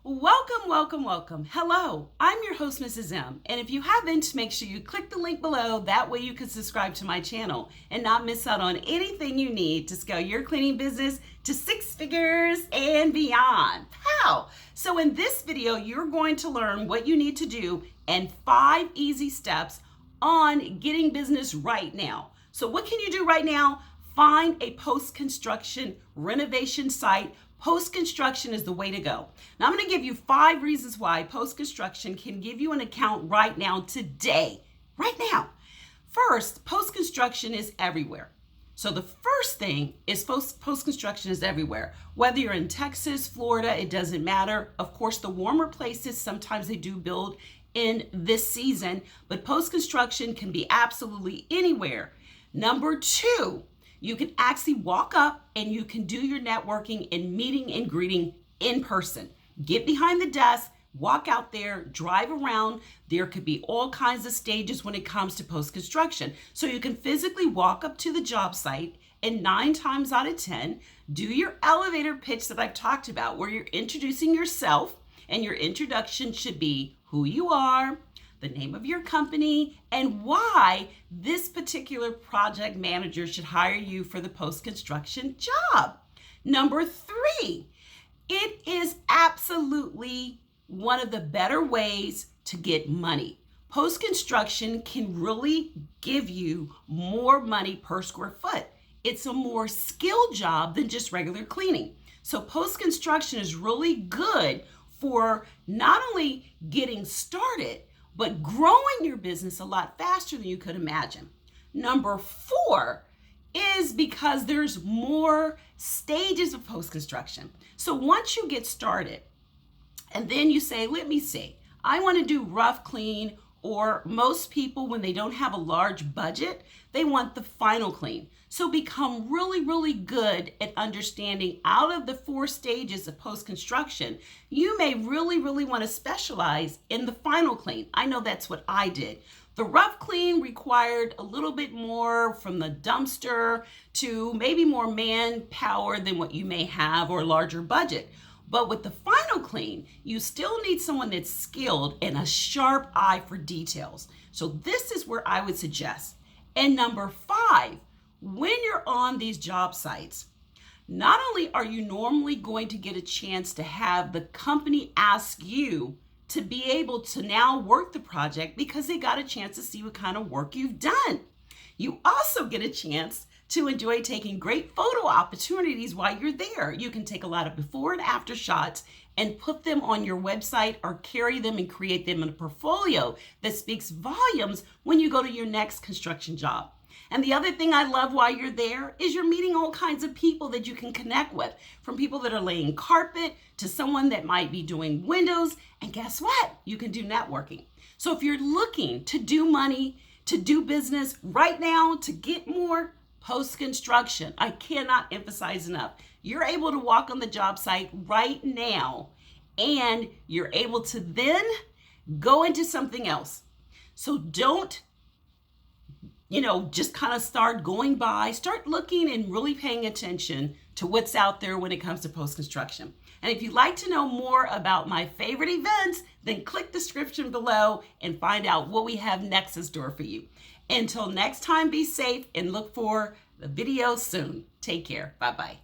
Welcome, welcome, welcome. Hello, I'm your host, Mrs. M. And if you haven't, make sure you click the link below. That way you can subscribe to my channel and not miss out on anything you need to scale your cleaning business to 6 figures and beyond. How? So in this video, you're going to learn what you need to do and 5 easy steps on getting business right now. So what can you do right now? Find a post-construction renovation site. Post-construction is the way to go. Now I'm going to give you 5 reasons why post-construction can give you an account right now, today, right now. First, post-construction is everywhere. So the first thing is post-construction is everywhere. Whether you're in Texas, Florida, it doesn't matter. Of course, the warmer places, sometimes they do build in this season, but post-construction can be absolutely anywhere. Number 2, you can actually walk up and you can do your networking and meeting and greeting in person. Get behind the desk, walk out there, drive around. There could be all kinds of stages when it comes to post-construction. So you can physically walk up to the job site and 9 times out of 10, do your elevator pitch that I've talked about, where you're introducing yourself, and your introduction should be who you are, the name of your company, and why this particular project manager should hire you for the post-construction job. Number 3, it is absolutely one of the better ways to get money. Post-construction can really give you more money per square foot. It's a more skilled job than just regular cleaning. So post-construction is really good for not only getting started, but growing your business a lot faster than you could imagine. Number 4 is because there's more stages of post-construction. So once you get started, and then you say, let me see, I want to do rough clean, or most people, when they don't have a large budget, they want the final clean. So become really, really good at understanding out of the 4 stages of post-construction, you may really, really want to specialize in the final clean. I know that's what I did. The rough clean required a little bit more from the dumpster to maybe more manpower than what you may have or larger budget. But with the final clean, you still need someone that's skilled and a sharp eye for details. So this is where I would suggest. And number 5, when you're on these job sites, not only are you normally going to get a chance to have the company ask you to be able to now work the project because they got a chance to see what kind of work you've done. You also get a chance to enjoy taking great photo opportunities while you're there. You can take a lot of before and after shots and put them on your website or carry them and create them in a portfolio that speaks volumes when you go to your next construction job. And the other thing I love while you're there is you're meeting all kinds of people that you can connect with, from people that are laying carpet to someone that might be doing windows. And guess what? You can do networking. So if you're looking to do money, to do business right now, to get more, post-construction, I cannot emphasize enough. You're able to walk on the job site right now, and you're able to then go into something else. So don't, just kind of start going by, start looking and really paying attention to what's out there when it comes to post-construction. And if you'd like to know more about my favorite events, then click the description below and find out what we have next in store for you. Until next time, be safe and look for the video soon. Take care. Bye-bye.